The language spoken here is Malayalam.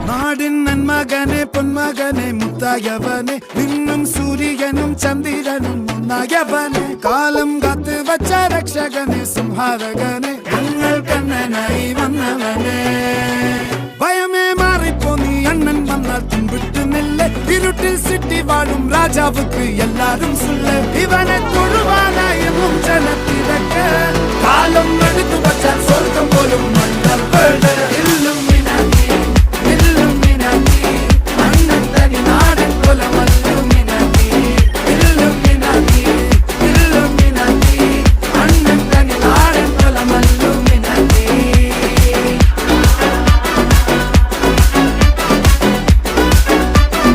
നാടിൻ നന്മകനെ പൊന്മകനെ മുത്തായവനെ നിന്നും സൂര്യനും ചന്ദ്രനും ഒന്നായവനെ കാലം കാത്ത് വച്ച രക്ഷകനെ സംഹാരകനെ ഞങ്ങൾ കണ്ണനായി വന്നവനെ ഭയമേ മാറിപ്പോ നീ അണ്ണൻ വന്നാൽ തുമ്പിട്ട് നില്ല ഇരുട്ടിൽ സിറ്റി വാഴും രാജാവുക്ക് എല്ലാരും സുല്ല ഇവനെ തൊഴുവാനായെന്നും ജനത്തിരക്ക് കാലം എടുത്തു വച്ചാൽ സ്വർഗം പോലും